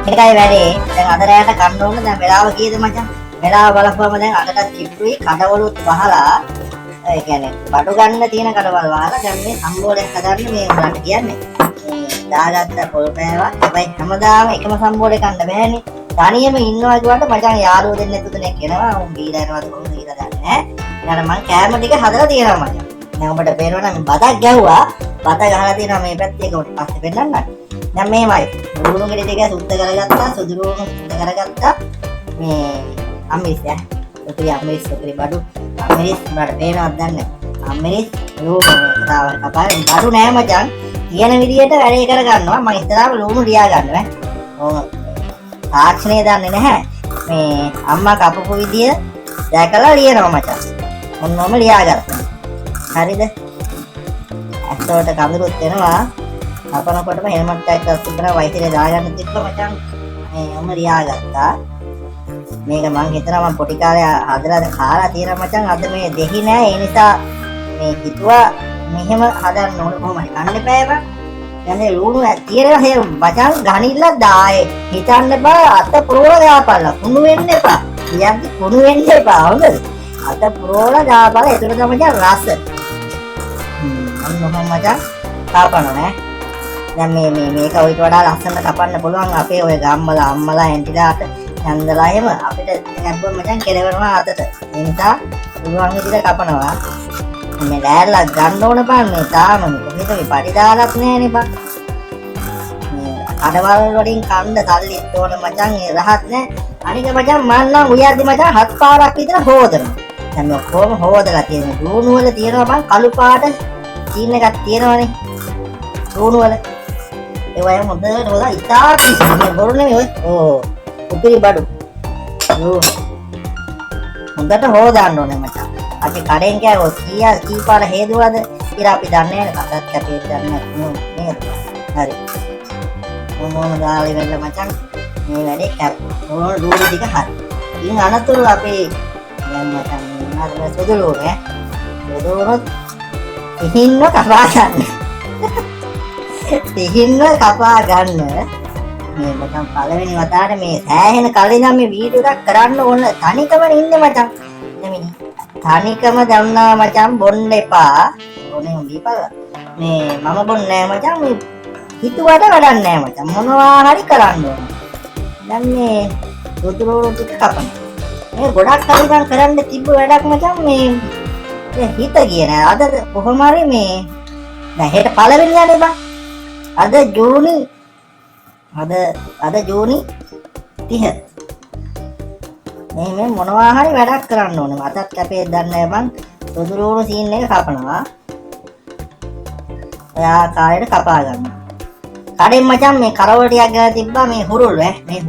ඒකයි වැඩේ. දැන් අද රැයට කන්න ඕන. දැන් වෙලාව කීයද මචං? වෙලාව බලපුවම දැන් අදටත් කිට්ටුයි කඩවලුත් වහලා ඒ කියන්නේ බඩු ගන්න තියෙන කඩවල වහලා දැන් මේ සම්බෝලයක් හදන්න මේ උඹලට කියන්නේ. මේ දාගත්ත පොල් පෑවා. හැබැයි හැමදාම එකම සම්බෝලේ කන්න බෑනේ. තනියම ඉන්නවා කියවට මචං යාළුවෝ දෙන්නෙක් තුනෙක් එනවා. උන් බීලා යනවාද කොහොමද කියලා දන්නේ නැහැ. ඊළඟ මං කෑම ටික හදලා තියෙනවා මචං. දැන් ඔබට පේනවා නම් බතක් ගැහුවා. බත ගහලා තියෙනවා මේ පැත්තේ කොට පස්සේ පෙන්නන්න. දැන් මේමයි. ලුණු ගෙඩි ටික සුද්ධ කරගත්තා. සුදු ලුණු සුද්ධ කරගත්තා. මේ අම්මිරිස් ඈ. උතුරි අම්මිරිස් උතුරි බඩු. අම්මිරිස් උනාට පේනවද දන්නේ? අම්මිරිස් ලුණු කතාව කපාගෙන බඩු නෑ මචං. කියන විදියට වැඩේ කර ගන්නවා. මම ඉස්සරහම ලුණු ලියා ගන්නවා. ඕන තාක්ෂණය දන්නේ නැහැ. මේ අම්මා කපපු විදිය දැකලා ලියනවා මචං. ඔන්නෝම ලියාගත්තා. හරිද? ඇත්තට කඳුරුත් වෙනවා. කපනකොටම හෙල්මට් එකක් තිබුණා වයිසිරේ දාගන්න තිබ්බ මචං. මේ ඔන්න ලියාගත්තා. මේක මං හිතනවා මං පොඩි කාලේ හදලා කාලා තියෙන මචං. අද මේ දෙහි නෑ. ඒ නිසා මේ හිතුවා මෙහෙම හදන්න ඕන කොහොමද? කන්න එපා බං. දැන් මේ ලුණු තියෙනවා හේ මචං ගහනිල්ල දායේ. හිතන්න බෑ අත පුරවලා දාපල්ලා. කුණු වෙන්න එපා. කියන්නේ කුණු වෙන්න එපා. හොඳද? අත පුරවලා දාපල්ලා. ඒකට තමයි රස. අන්න මචං කාපනවා නෑ. දැන් මේක ඔයිට වඩා ලස්සනට කපන්න පුළුවන් අපේ ඔය ගම්මලා අම්මලා ඇන්ටිලාට යන්දලා එහෙම අපිට නැබ්බම මචං කෙරවනවා අතට. ඒ නිසා පුළුවන් විදිහට කපනවා. මේ ලෑල්ලක් ගන්න ඕන බං මේ තාම කොහෙද මේ පඩි දාලත් නෑනේ බං. මේ කඩවල් වලින් කන්න සල්ලිත් ඕන මචං ඒ රහත් නෑ. අනික මචං මන් නම් උයද්දි මචං 7 පාරක් විතර හොදනවා. දැන් මේ කොහොම හොදලා තියෙන්නේ ලුණු වල තියෙනවා බං කළු පාට සීන් එකක් තියෙනවනේ. ලුණු වල ඒ වගේ හොඳට හොදලා ඉතා පිස්සු මේ බොරු නෙමෙයි ඔය. ඕ උපිරි බඩු. හොඳට හොදාන්න ඕනේ මචං. අපි කඩෙන් කෑවොත් කී පාර හේදුවද කියලා අපි දන්නේ නැහැ. කඩත් කැපේ දන්නේ නේද? හරි. මොනෝම දාලි වෙන්න මචං. මේ වැඩේ කැප්. මොනෝ ලුණු ටික හරි. ඉතින් අනතුරු අපි දැන් මචං අර සුදුලු නේ. සුදුලුනොත් ඉහින්න කපා ගන්න. ඉහින්න කපා ගන්න. මේ මචං පළවෙනි වතාවට මේ සෑහෙන කලින් නම් මේ වීඩියෝ එකක් කරන්න ඕන තනිකම ඉන්නේ මචං. තනිකම දන්නා මචං බොන්න එපා. ඕනේ උඹීපල. මේ මම බොන්නේ නෑ මචං. මේ හිතුවට වැඩක් නෑ මචං. මොනවා හරි කරන්න ඕන. දැන් මේ සුදුලු ටික කපන්න. මේ ගොඩක් කලින් කරන්න තිබ්බ වැඩක් මචං. මේ හිත කියන අද කොහොම හරි මේ දැන් හෙට පළවෙනි යන්නේ බං. අද ජූනි 30. මේ මොනවා හරි වැඩක් කරන්න ඕනේ. මතක් කැපේ දන්නේ බං. සුදුලුණු සීන් එක කපනවා. ඔයා කාලේට කපා ගන්න. කඩෙන් මචං මේ කරවල ටිකක් ගලා තිබ්බා මේ හුරුල් මේ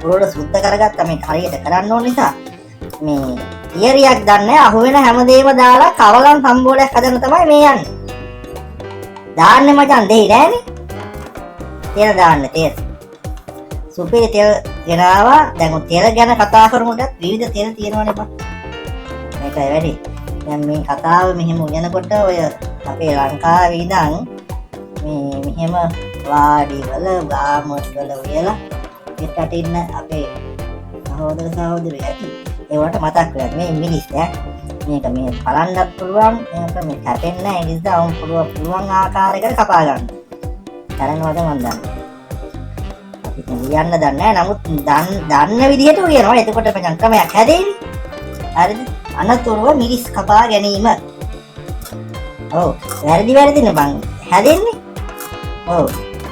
හුරුල් සුද්ධ කරගත්තා මේ හරියට කරන්න ඕන නිසා මේ තියරියක් දන්නේ අහුවෙන හැමදේම දාලා කවලම් සම්බෝලයක් හදන්න තමයි මේ යන්නේ. දාන්නේ මචං දෙයි නෑනේ. තෙල් දාන්න තෙල්. සුපිරි තෙල් ගෙනාවා. දැන් තෙල් ගැන කතා කරමුටත් විවිධ තෙල් තියෙනවනේ බං. මේකයි වැඩි. දැන් මේ කතාව මෙහෙම උයනකොට ඔය අපේ ලංකාවේ ඉඳන් මේ මෙහෙම වාඩිවල ගාමස් වල උයලා පිටට ඉන්න අපේ සහෝදර සහෝදරියෝ ඇති. ඒවට මතක් වෙලා මේ මිනිස් මේක මේ බලන්නත් පුළුවන්. මේක මේ කැපෙන්නේ නැහැ. ඒ නිසා උන් පුළුවන් ආකාරයකට කපා ගන්න. කරනවද මන් දන්නේ. අපි කියන්න දන්නේ නැහැ. නමුත් දන්න විදිහට උයනවා. එතකොට මචං ක්‍රමයක් හැදෙන්නේ. හරිද? අනතුරුව මිරිස් කපා ගැනීම. ඔව්. වැරදිනේ බං. හැදෙන්නේ. ඔව්.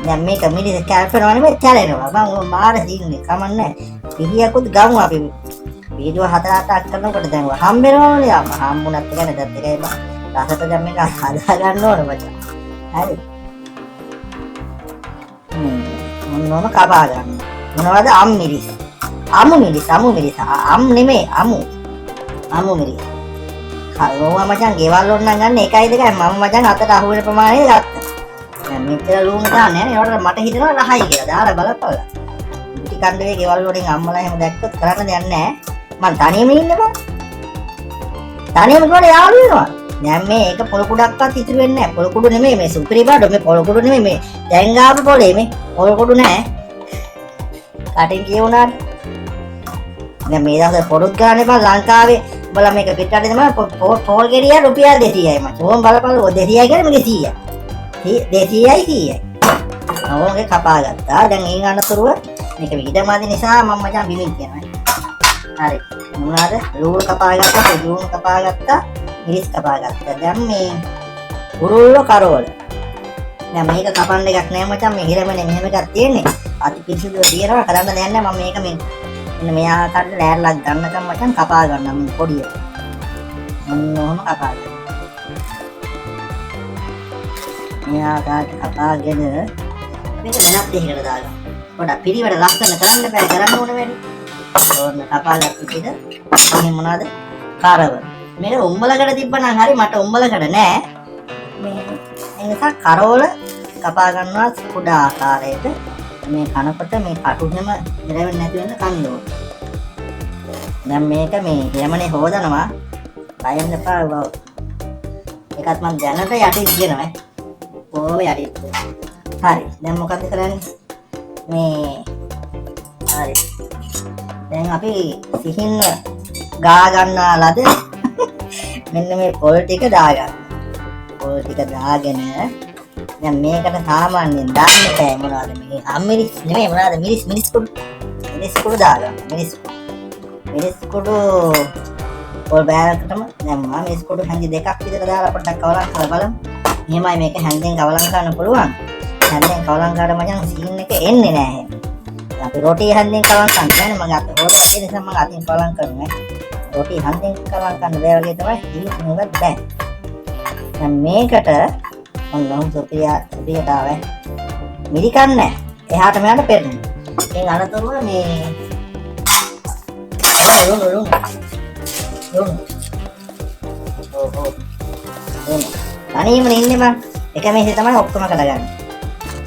දැන් මේක මිරිස් කැපෙනවා නෙමෙයි කැලෙනවා. බං මාර දින්නේ කමන්නේ. පිහියකුත් ගමු අපි. වීඩියෝ 7-8ක් කරනකොට දැන් හම්බ වෙනවනේ. හම්බුණත් එක නේදත් එකයි බං. රසට දැන් මේක හදා ගන්න ඕන මචං. හරි. මොනවම කපා ගන්න. මොනවද අම්මිරිස්. අමු මිරිස්. අම් නෙමෙයි අමු මිරිස්. කවවා මචං ගෙවල් වල නම් ගන්න 1යි 2යි මම මචං අතට අහු වෙන ප්‍රමාණය ගත්තා. දැන් මෙච්චර ලුණු දාන්නේ නැහැ. ඒවට මට හිතෙනවා රහයි කියලා. දාලා බලපල්ලා. පිටි කණ්ඩේ ගෙවල් වලින් අම්මලා එහෙම දැක්කොත් කරන්න දෙයක් නැහැ. මං තනියම ඉන්න බං. තනියම ගොඩ යාළු වෙනවා. දැන් මේක පොල් කුඩක්වත් ඉතුරු වෙන්නේ නැහැ. පොල් කුඩු නෙමෙයි මේ සුපිරි බඩු මේ පොල් කුඩු නෙමෙයි මේ දැන් ආපු පොලේ මේ පොල් කුඩු නැහැ. කටින් කියුණාට දැන් මේ දවස්වල පොඩුත් ගන්න එපා ලංකාවේ උඹලා මේක පිටරට දෙනවා පොල් ගෙඩිය රුපියල් 200යි මචං. ඕම් බලපල්ල 200යි කියන්නේ මේක 100යි. 200යි 100යි. ඕගේ කපා ගත්තා. දැන් ඒ අනතුරුව මේක විඩමදි නිසා මම මචං බිමින් කියනවා. හරි. මොනවාද? ලූණු කපා ගත්තා, ලූණු කපා ගත්තා, මිරිස් කපා ගත්තා. දැන් මේ උරුල්ල කරවල. දැන් මේක කපන්න එකක් නෑ මචං. මේ හිරමනේ මෙහෙම එකක් තියෙන්නේ. අති පිරිසිදුව තියෙනවා කරන්න දෙයක් නෑ. මම මේක මෙන්න මෙයා අතට ලෑල්ලක් ගන්නකම් මචං කපා ගන්නම් පොඩිය. මොනෝම කපා ගන්න. මෙයා අතට කපාගෙන මේක වෙනත් දෙයකට දාගන්න. පොඩක් පිරිවට ලස්සන කරන්න බෑ කරන්න ඕන වැඩි. ඕන්න කපාගත්ත පිට මේ මොනවාද? කරවල. මේක උම්බලකට තිබ්බනම් හරි මට උම්බලකට නෑ. මේ එනිසා කරවල කපා ගන්නවා කුඩා ආකාරයට. මේ කනකොට මේ කටුහෙම ඉරවෙන්නේ නැති වෙන්න කන්න ඕන. දැන් මේක මේ යමනේ හොදනවා. බයෙන් එපා බව. ඒකත් මම දැනට යටින් කියනවා. ඕව යටින්. හරි. දැන් මොකද කරන්නේ? මේ හරි. දැන් අපි සිහින් ගා ගන්නාලද මෙන්න මේ පොල් ටික දාගන්න. පොල් ටික දාගෙන දැන් මේකට සාමාන්‍යයෙන් දාන්න බෑ මොනවද මේ අම්මිරිස් නෙමෙයි මොනවද මිරිස් කුඩු දාගන්න. මිරිස් කුඩු පොල් බෑගකටම දැන් මම මිරිස් කුඩු හැන්දි දෙකක් විතර දාලා පොඩ්ඩක් කවලම් කරලා බලමු. එහෙමයි මේක හැන්දෙන් කවලම් කරන්න පුළුවන්. හැන්දෙන් කවලම් කරලා මචං සීන් එක එන්නේ නැහැ. අපි රොටි හැන්දෙන් කවලම් කරන්නේ මම අත හොදලා ඒ නිසා මම අතින් කවලම් කරන්නේ. රොටි හැන්දෙන් කවලම් කරන්න බෑ වගේ තමයි ඉන්නේ මොකද දැන්. දැන් මේකට ඔන්න සුපිරියට ආවේ. මිරි කන්නේ. එහාට මෙහාට පෙරන. මේ අනතුරුව මේ ලුණු. අනේම ඉන්නේ මං. එක මේසේ තමයි ඔක්කොම කරගන්නේ.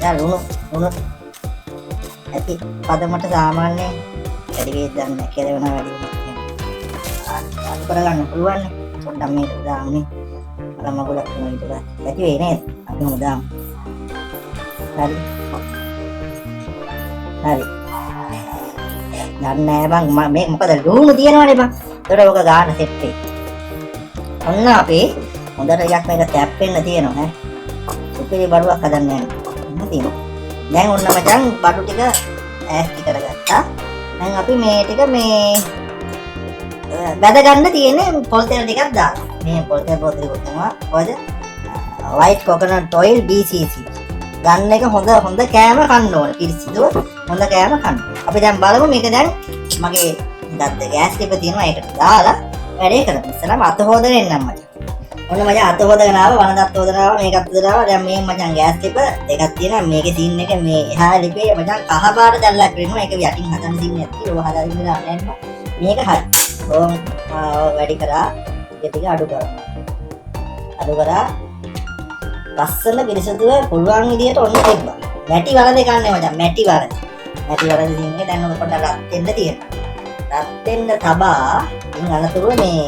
දැන් ලුණු. ඇති පදමට සාමාන්‍යයෙන් වැඩි වේද ගන්න කියලා වෙනවා වැඩි වෙනවා. අද කරගන්න පුළුවන්. පොඩ්ඩක් මේක දාන්නේ. මගුල ඊට ඇති වෙයි නේද? අපි හොදාමු. හරි. නෑ බං මේ මොකද ලුණු තියෙනවනේ බං. ඒකට ඔක ගන්න සෙට් වෙයි. ඔන්න අපි හොඳට එකක් මේක ටැප් වෙන්න තියෙනවා ඈ. සුපිරි බඩුවක් හදන්න යනවා. තියෙනවා. දැන් ඔන්න මචං බඩු ටික ඈස්ටි කරගත්තා. දැන් අපි මේ ටික මේ බැද ගන්න තියෙන්නේ පොල් තෙල් ටිකක් දාලා. මේ පොල් තෙල් බෝතලෙක තියෙනවා. කොහෙද? white coconut oil BCC. ගන්න එක හොඳ කෑම කන්න ඕනේ. පිරිසිදුව හොඳ කෑම කන්න. අපි දැන් බලමු මේක දැන් මගේ ගත්ත ගෑස් ටික තියෙනවා ඒකට දාලා වැඩේ කරමු. ඉස්සරහම අත හොදගෙන එන්නම් මචං. ඔන්න මචං අත හොදගෙන ආවා වනදත් හොදගෙන ආවා මේකත් හොදගෙන ආවා. දැන් මේ මචං ගෑස් ටික දෙකක් තියෙනවා. මේකේ සීන් එක මේ එහා ලිපේ මචං කහ පාට දැල්ලක් වෙනවා. ඒක යටින් හදන්න සීන් එකක් තියෙනවා. හදාගෙන ඉඳලා යන්න. මේක හරි. ඕම් වැඩි කරා ටික අඩු කරා ලස්සන පිරිසුදුව පුළුවන් විදියට ඔන්න තිබ්බා. මැටි වල දෙක ගන්න මචං මැටි වල දින්නේ දැන් ඔක පොඩ්ඩක් රත් වෙන්න තියෙනවා. රත් වෙන්න තබා ඉතින් අනතුරුව මේ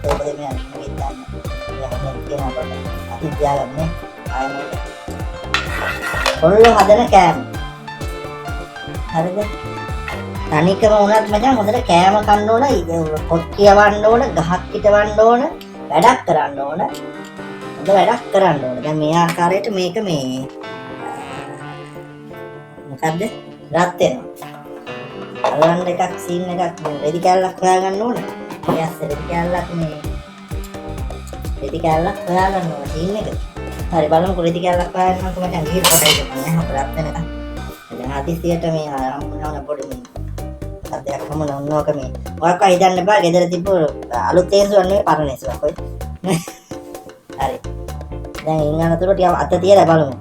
පොතේ මේ අනිත් දාන්න. යන්නේ තියෙනවා පොඩ්ඩක්. අපි තියාගන්නේ ආයෙත් පොල්ල හදන කෑම. හරිද? තනිකම වුණත් මචං හොඳට කෑම කන්න ඕන, පොත් කියවන්න ඕන, ගහක් හිටවන්න ඕන, වැඩක් කරන්න ඕන. වැඩක් කරන්න ඕන. දැන් මේ ආකාරයට මේක මේ මොකද්ද? රත් වෙනවා. අලන්න එකක් සීන් එකක් රෙදි කැල්ලක් හොයාගන්න ඕන. ඊයස් රෙදි කැල්ලක් හොයාගන්න ඕන සීන් එක. හරි බලමුකෝ රෙදි කැල්ලක් හොයාගන්න මම මචං ගිහින් පොඩ්ඩක් මම රත් වෙනකන්. දැන් ආදිසියට මේ හම්බුනවන පොඩි මේ සද්දයක් හම්බුන ඕනෝක මේ. ඔයක හිතන්න බෑ ගෙදර තිබ්බ අලුත් තේන්සුවක් නෙවෙයි පරණ ඒසුවක් ඔය. හරි. දැන් ඉන්නනතුරු ටික අත තියලා බලමු.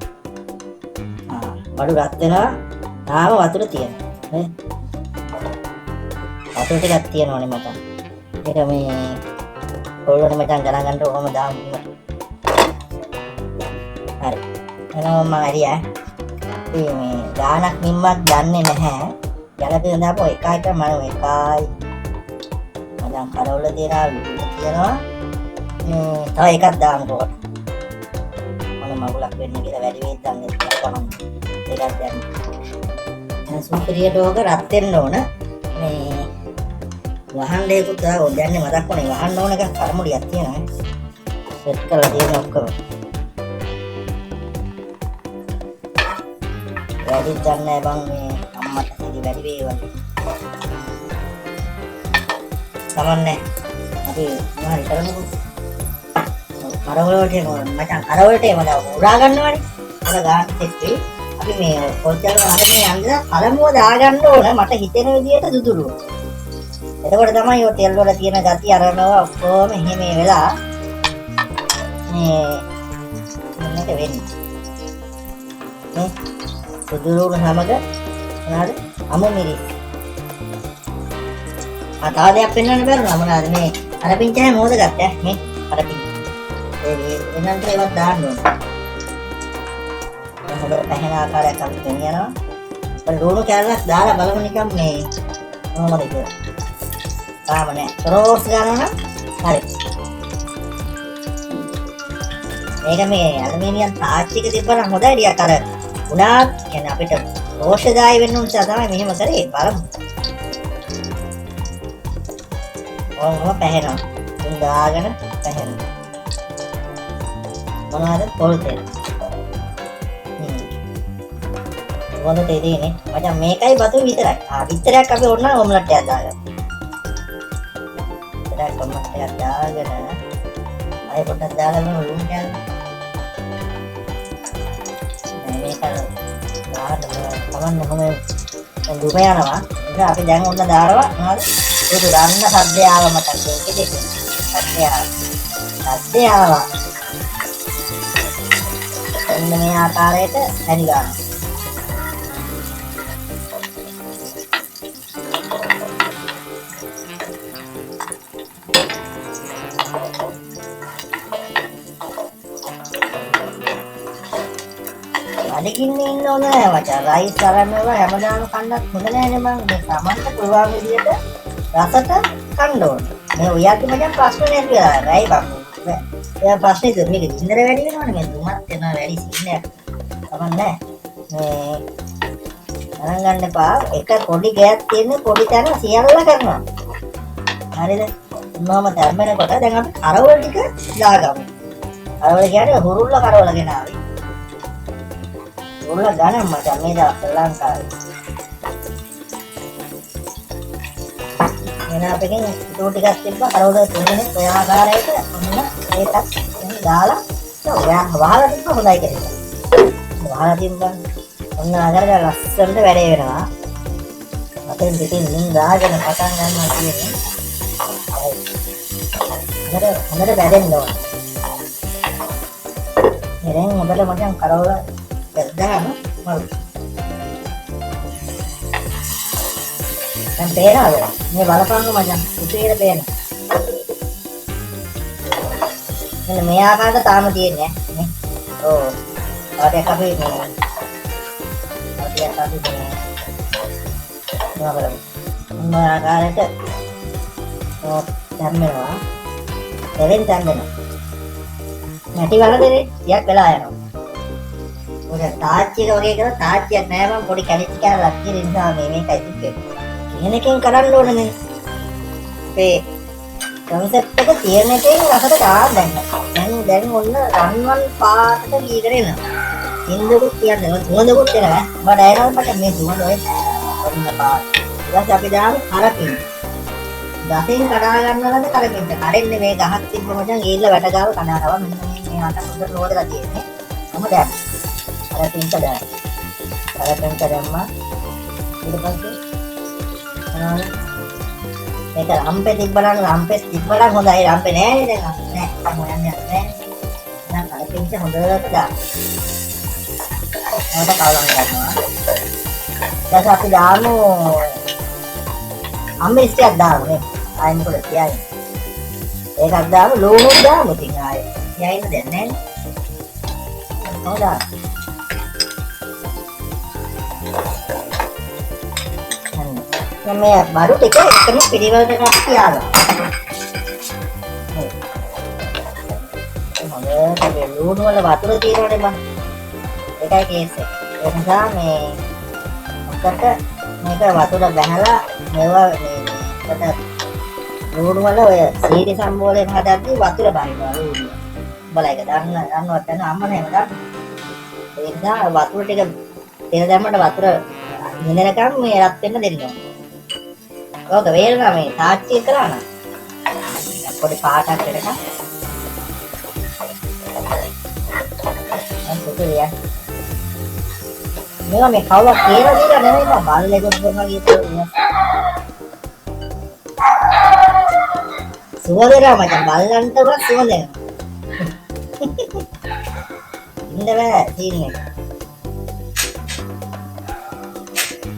බඩු රත් වෙනවා. තාම වතුර තියෙනවා. නේ? වතුර ටිකක් තියෙනවනේ මචං. ඒක මේ කොල්ලෝනේ මචං ගණන් ගන්න ඕනම දාමු. හරි. එහෙනම් මම හරියා. මේ ගානක් නිම්මක් දන්නේ නැහැ. යලපේ දාපුවා එකයි මම එකයි. මචං කරවල තියනවා තව එකක් දාන්න ඕන. මොන මගුලක් වෙන්න කියලා වැඩි වෙයිද දන්නේ නැහැ. එකක් දැන්. සුපිරියට ඕක රත් වෙන්න ඕන. මේ වහන්න දෙයක්වත් දැන් මතක් වුණේ වහන්න ඕන එකක් කරමුලියක් තියෙනවා. සෙට් කරලා තියෙන ඔක්කොම. වැඩි දන්නේ බං මේ අම්මට ඉතින් වැඩි වේවා. සමන්නේ. අපි මොනවද කරමුකෝ. කරවලට මචං කරවලට එම උරා ගන්නවනේ. අර ගාන දෙකේ අපි මේ කොච්චර අරගෙන යන්න පළමුව දාගන්න ඕන මට හිතෙන විදියට දුදුරු. එතකොට තමයි ඔය තෙල් වල තියෙන ගති අරනවා ඔක්කොම එහෙම වෙලා මේ මේක වෙන්නේ. මේ දුදුරු සමග මොනවාද අමු මිරි. අතාවදයක් පෙන්වන්න බැරුණා මොනවාද මේ අර පිංචේ මොකද ගත්තේ මේ අර පිංචේ. එන්නන්ට ඒවත් දාන්න ඕන. හොඳට පැහැෙන ආකාරයක් අපි ගෙනියනවා. ඒ ලුණු කැල්ලක් දාලා බලමු නිකන් මේ කොහොමද කියලා. තාම නෑ. රෝස් ගන්නවා හරි. මේක මේ ඇලුමිනියම් තාච්චි එක තිබ්බනම් හොඳයි ටිකක් අර උනාත් කියන්නේ අපිට රෝෂදායි වෙන්න උන්ට තමයි මෙහෙම කරේ බලමු. ඔව් පැහැෙනවා. උන් දාගෙන පැහැෙනවා. මොනවාද පොල් තෙල්. මොකද තේරෙන්නේ මචං මේකයි බතු විතරයි. විතරක් අපි ඕන නම් ඔම්ලට් එකක් දාගන්න. විතරක් ඔම්ලට් එකක් දාගෙන අය පොඩ්ඩක් දාගන්න ලුණු කෑල්ල. මේක දාන්න තමන්න කොහොමද දුම යනවා. ඉතින් අපි දැන් ඔන්න දානවා මොනවද? ඒක දාන්න සද්දය ආව මතක් ඒකේ සද්දය ආවා. එන්න මේ ආකාරයට හැදි ගන්නවා. අදකින්නේ ඉන්න ඕන නෑ මචං. රයිස් අරන් වල හැමදාම කන්නත් හොඳ නෑනේ මං. මේ සමන්ත පුළුවන් විදියට රසට කන්න ඕන. මේ ඔයත් මචං ප්‍රශ්න නෑ කියලා. රයි බං. ඒ ප්‍රශ්නේ දුන්නේ මේක ඉන්දර වැඩි වෙනවනේ මේ දුමත් යනවා වැඩි සින්නයක්. තමන්නේ මේ අරන් ගන්න එපා. එක පොඩි ගෑක් තියෙන පොඩි තැන සියල්ල කරනවා. හරිද? මොනවම තැම්බෙනකොට දැන් අපි කරවල ටික දාගමු. කරවල කියන්නේ හුරුල්ල කරවල ගෙනාවි. හුරුල්ල ගන්න මචං මේ දා ශ්‍රී ලංකාවේ. එන අපෙන් ටෝ ටිකක් තිබ්බා කරවල තුනේ ඔය ආකාරයට ඔන්න ඒකත් දාලා වහලා තිබ්බ හොඳයි කියලා. වහලා තිබ්බා ඔන්න අගරට ලස්සනට වැඩේ වෙනවා. අපෙන් පිටින් නින් දාගෙන පටන් ගන්නවා කියන්නේ. හොඳට බැදෙන්න ඕන. මෙරෙන් හොඳට මචං කරවල දැන් මල්. දැන් පේනවද? මේ බලපංග මචං උදේට පේනවා. මෙන්න මේ ආකාරයට තාම තියෙන්නේ නේ. ඔව්. ආඩයක් අපි මේ මොනවද? මේ ආකාරයට දැම්මනවා. දෙවෙන් දැම්මනවා. නැටි වල දෙන්නේ ටිකක් වෙලා යනවා. ඔය තාච්චි එක වගේ කරලා තාච්චියක් නෑ මම පොඩි කැලිච්ච කැලක් කියන නිසා මේකයි තිබ්බේ. කෙනකින් කරන්න ඕනේ. මේ concept එක තියෙන එකෙන් රසට ගන්න දැන් ඔන්න රන්වන් පාටට ගීකර එනවා. ඉන්දුකුත් කියන්නේ සුවඳකුත් එනවා. මම ඩයනල්පට මේ සුවඳ ඔය ඔන්න පාට. ඊට අපි දාමු කරපින්. ගහෙන් කඩා ගන්නවලද කරපින්ට. කඩෙන්නේ මේ ගහක් තිබ්බ මචං ගිහිල්ලා වැට ගාව කඩනවා. මෙන්න මේ අත හොඳට ලෝදලා තියෙන්නේ. කොහොමද දැන්? කරපින්ට දාන්න. කරපින්ට දැම්මා. ඊට පස්සේ මේක රම්පේ තිබ්බනම් හොඳයි. රම්පේ නෑනේ දැන් නෑ. මොයන්නේ නෑ. දැන් කරපින්ට හොඳට දාන්න. මට කවලම් ගන්නවා. ඊට අපි දාමු අම්මෙස්ටියක් දාමු නේ. ආයෙත් පොඩ්ඩක් තියන්න. ඒකක් දාමු ලුණු දාමු ඉතින් ආයෙ. යයින්න දෙන්නේ නෑනේ. හොඳයි. මේ බඩු ටික එකම පිළිවෙලට අපි තියාගන්න. මේ ලුණු වල වතුර තියෙනවනේ මම. ඒකයි කේස් එක. ඒ නිසා මේ ඔකට මේක වතුර බැහැලා මේවා මේ ලුණු වල ඔය සීනි සම්බෝලයෙන් හදද්දී වතුර බහිනවා ලුණු. බලයික දන්නවත් දැන් අම්ම නේම දන්න. ඒ නිසා වතුර ටික තෙල් දැම්මට වතුර නිදනකම් මේ රත් වෙන්න දෙන්න ඕනේ. ඕක වේලනවා මේ තාච්චිය කරා නම්. පොඩි පාටක් දෙකක්. අන්තිමට මේවා මේ කවුරුත් කියලා දීලා නෙමෙයි මම බල්ලෙකුට කරනවා කියනවා. සුවදේරා මචං බල්ලන්ට උනත් සුවදේන. ඉන්න බෑ තීන්නේ.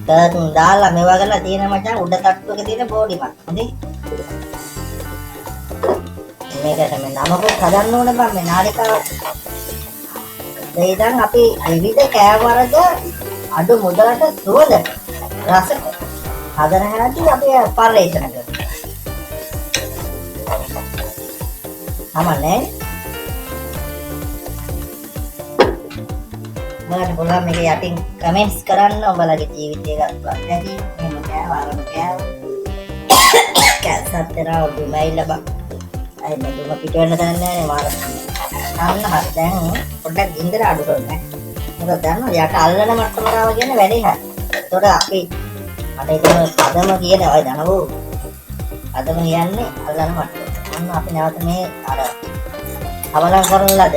තන් දාලා මේවා කරලා තියෙන මචං උඩ තට්ටුවක තියෙන බෝඩිමක්. හොඳේ. මේකට මේ නමකුත් හදන්න ඕනේ බං මේ නාලිකාව. දැන් අපි විවිධ කෑම වර්ග අඩු මුදලට සුවඳ රස හදන හැටි අපි පරිශන කරනවා. අමනේ මට පුළුවන් මේක යටින් කමෙන්ට්ස් කරන්න ඔයාලගේ ජීවිතය ගත්තා නැති එහෙම කෑවරම කෑසත්තරා උඩුමයි ලබ අය මෙදුම පිට වෙන්න දන්නේ නැහැ මාර අන්න හරි දැන් පොඩ්ඩක් ගින්දර අඩු කරන්න. මොකද දන්නවද යට අල්ලන මට්ටමට ආව කියන්නේ වැඩේ හරි. ඒතකොට අපි මට හිතෙන පදම කියන ඔය දනවෝ පදම කියන්නේ අල්ලන මට්ටම. අන්න අපි නැවත මේ අර අවලං කරන ලද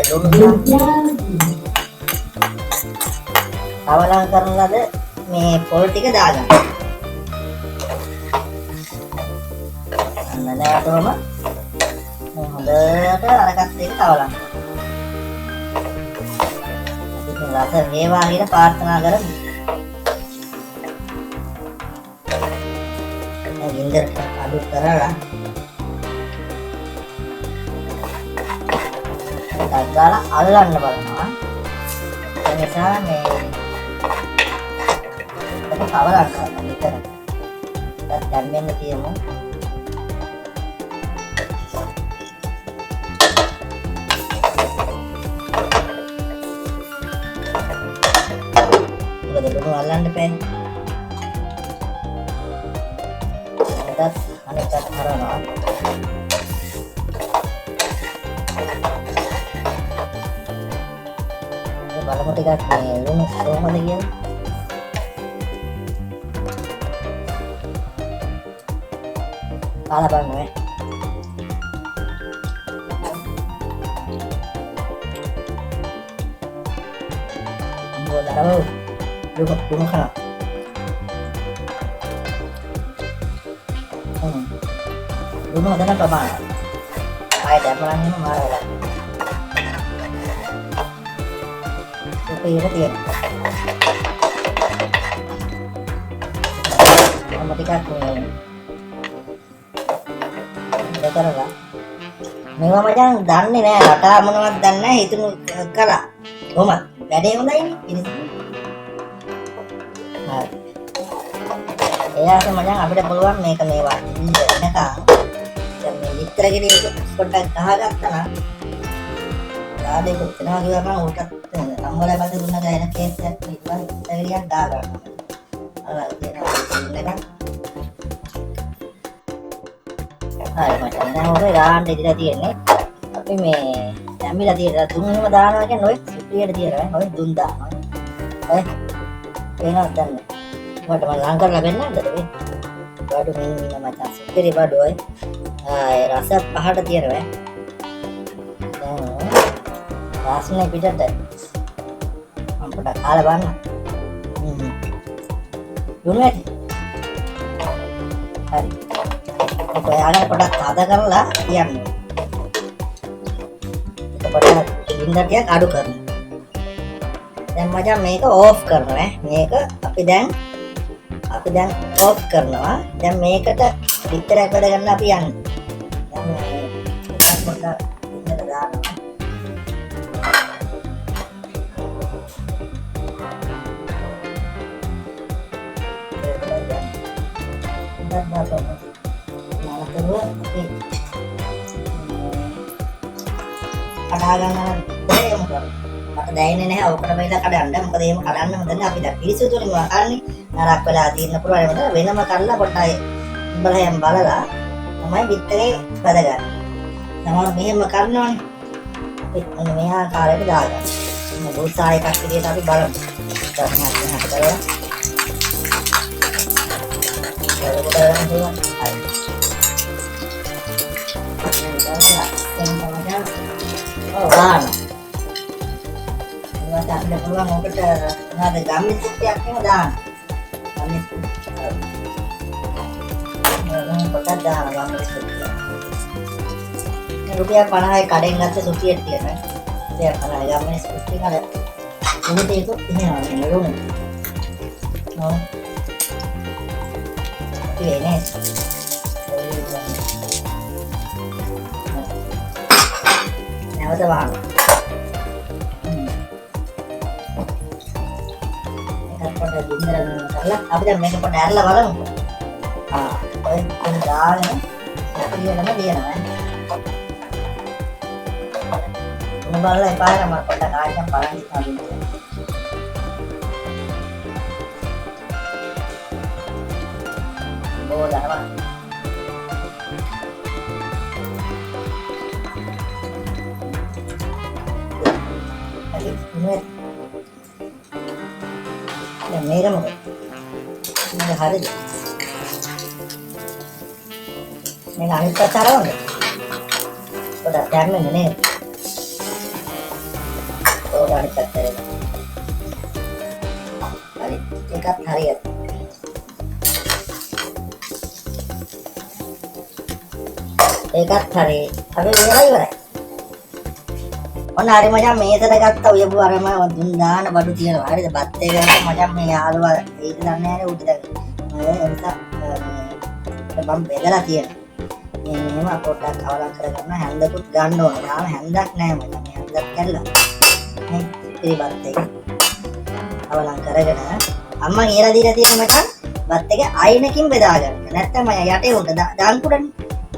අවලං කරන ලද මේ පොල් ටික දාගන්න. අන්න නැවතම හොඳට අරකට එක අවලං. රස වේවා කියලා ප්‍රාර්ථනා කරමු. ගින්දර අඩු කරලා දාලා අල්ලන්න බලනවා. ඒ නිසා මේ ඒක කවරක් කරන්න විතර. දැන් මෙන්න තියමු. අල්ලන්න බෑ. ඒකත් අනිත් පැත්ත කරනවා. ඒ බලමු ටිකක් මේ ලුණු කොහොමද කියන්නේ. කාලා බලන්න ඕනේ. මොකද Đúng không? Đúng rồi, đó là các bạn. Ai đẹp mà nhưng mà lại kopi rất tiền. Ketika aku देखा रहा මේවා මචං දන්නේ නෑ රටා මොනවද දන්නේ නෑ හිතමු කළා කොහමද වැඩේ හොඳයි නේ එයාට මචං අපිට පුළුවන් මේක මේවා ඉන්නකම් දැන් මේ විතර ගෙඩියක පොඩ්ඩක් ගහගත්තා නම් ආදේ කොතනවා කියලා නම් උටත් සම්මලයි බඳ දුන්නා ගෑන කේස් එකක් ඉතින් විතර ගෙඩියක් ගා ගන්නවා අර දෙනවා හරි මචං දැන් ඔබේ ගාන්න ඉඳලා තියෙන්නේ අපි මේ ඇමිලා තියෙන තුන්වෙනිම දානවා කියන්නේ ඔය සිප්පියට තියෙනවා ඔය දුන් දානවා ඔය එනවා දැන් මට මම ලං කරලා වෙන්නද මේ බඩු මෙන්න මචං සිප්පිරි බඩු ඔය රස පහට තියෙනවා දැන් රාස්නේ පිටට මම පොඩක් කාලා බලන්න දුන්නු ඇති හරි ඔයාලා පොඩක් හද කරලා තියන්න. ඒක පොඩක් ගින්නටියක් අඩු කරන්න. දැන් මචං මේක ඕෆ් කරනවා ඈ. මේක අපි දැන් ඕෆ් කරනවා. දැන් මේකට විතරක් වැඩ ගන්න අපි යන්නේ. දැන් මේක පොඩක් ඉන්නට දානවා. කඩා ගන්න එහෙම කරමු. මට දැනෙන්නේ නැහැ ඔකට වෙලා කඩන්න. මොකද එහෙම කඩන්න හොඳ නැහැ. අපි දැන් පිරිසුදුනේ මොකක් කරන්නේ. නරක් වෙලා තියෙන පුළුවන් නේද? වෙනම කරලා පොඩ්ඩයි බලයෙන් බලලා තමයි පිටේ වැඩගන්න. තමන් මෙහෙම කරනවනේ. අපි මේ ආකාරයට දාගන්න. මේ බුල්සා එකක් විදිහට අපි බලමු. ඊට කරලා අපිට පුළුවන් ඔකට මොනවද ගම්මිස් ටිකක් එහෙම දාන්න. ගම්මිස් පොටක් දාන්න ගම්මිස් ටික. රුපියල් 50යි කඩෙන් ගත්ත සුටියක් තියෙනවා. රුපියල් 50යි ගම්මිස් ටික අර උණු තේකුත් එහෙම නෙළුනේ. ඔව්. ඉතින් නැවත වහන්න. අපි දැන් මේක පොඩ්ඩක් ඇරලා බලමු. ඔය කොන් දාගෙන අපිටම දිනනවා. මොන බලලා එපා නම් පොඩ්ඩක් ආයෙත් බලන්න ඉතින්. බෝලනවා. මේක මොකද? මේක හරිද? මේක අනිත් පැත්ත අරවන්න. පොඩක් දැම්මනේ නේද? පොඩක් අනිත් පැත්තට. හරි. ඒකත් හරියට. ඒකත් හරි. අපි මේවා ඉවරයි. ඔන්න හරි මචං මේසට ගත්ත උයපු අරම දුන් දාන බඩු තියෙනවා. හරිද? බත් එක මචං මේ යාළුවා ඒක දන්නේ නැහැ උඩ දැන්. ඒ නිසා මම බෙදලා තියෙනවා. මේ මෙහෙම පොට්ටක් අවලං කරගන්න හැන්දකුත් ගන්න ඕනේ. තාම හැන්දක් නැහැ මචං. මේ හැන්දක් කැල්ලා. මේ ඉතිරි බත් එක අවලං කරගෙන අම්මා කියලා දීලා තියෙන මචං බත් එක අයිනකින් බෙදා ගන්න. නැත්නම් මම යටේ උඩ දාන් කුඩනේ.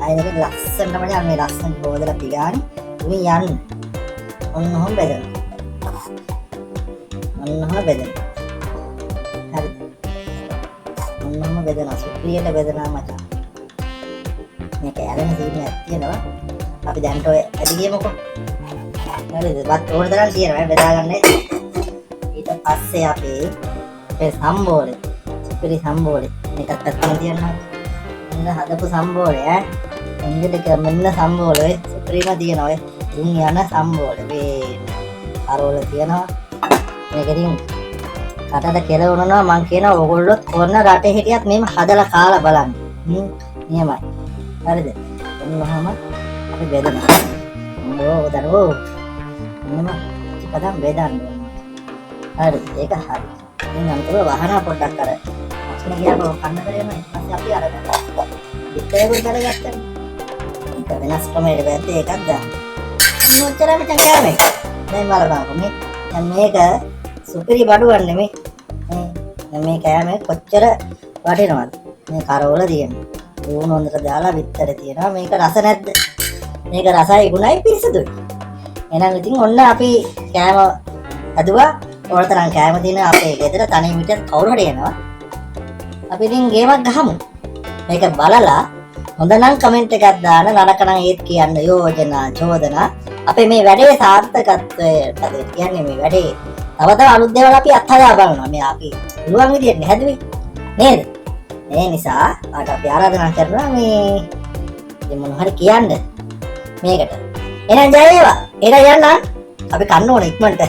අයිනකින් ලස්සනට මචං මේ ලස්සන හොදලා පිගානේ. මේ යන්න ඔන්නම බෙදෙන. ඔන්නම බෙදෙන. හරි. ඔන්නම බෙදෙන. සුපිරියට බෙදනවා මචං. මේක ඇරෙන සීනියක් තියෙනවා. අපි දැන් ඔය ඇදි ගියමුකෝ. හරිද? වත් ඕන තරම් තියෙනවා බෙදාගන්නේ. ඊට පස්සේ අපි මේ සම්බෝලේ. සුපිරි සම්බෝලේ. මේකත් අත්තින් තියනවා. මෙන්න හදපු සම්බෝලේ ඈ. මෙන්න සම්බෝලේ සුපිරිම තියෙනවා. දුන් යන සම්බෝල මේ අරවල තියෙනවා. මේක ඉතින් රටට කෙලවනවා මං කියනවා ඕගොල්ලොත් කොන්න රටේ හිටියත් මේම හදලා කාලා බලන්න. නියමයි. හරිද? එන්නවම අපි බෙදනවා. ඕ දරෝ. මෙන්න ටිකක් බෙදන්න ඕනේ. හරි ඒක හරි. ඉතින් අන්තිම වහන පොඩ්ඩක් අර අස්න ගියාම කන්න කරේම ඊපස්සේ අපි අරගන්නවා. පිටේකුත් අරගත්තා. ඒක වෙනස් ක්‍රමයකට බැද්ද ඒකක් දාන්න. මොච්චර මචං කෑමේ. දැන් බලපන්කො මේ. දැන් මේක සුපිරි බඩුවක් නෙමෙයි. දැන් මේ කෑමේ කොච්චර වටිනවද? මේ කරවල තියෙනවා. උණු හොඳට දාලා විතර තියෙනවා. මේක රස නැද්ද? මේක රසයි ගුණයි පිරිසුදුයි. එහෙනම් ඉතින් ඔන්න අපි කෑම හදුවා. ඕනතරම් කෑම තියෙන අපේ ගෙදර තනිය මිට කවුරු හරි එනවා. අපි ඉතින් ගේමක් ගහමු. මේක බලලා හොඳ නම් කමෙන්ට් එකක් දාන්න. නරක නම් ඒත් කියන්න යෝජනා චෝදනා. අපේ මේ වැඩේ සාර්ථකත්වයට කියන්නේ මේ වැඩේ තව තව අලුත් දේවල් අපි අත්හදා බලනවා. මේ අපි පුළුවන් විදියට හැදුවේ නේද? ඒ නිසා අපි ආරාධනා කරනවා මේ මොන හරි කියන්න මේකට. එහෙනම් ජය වේවා. එහෙනම් යන්න අපි කන්න ඕනේ ඉක්මනට.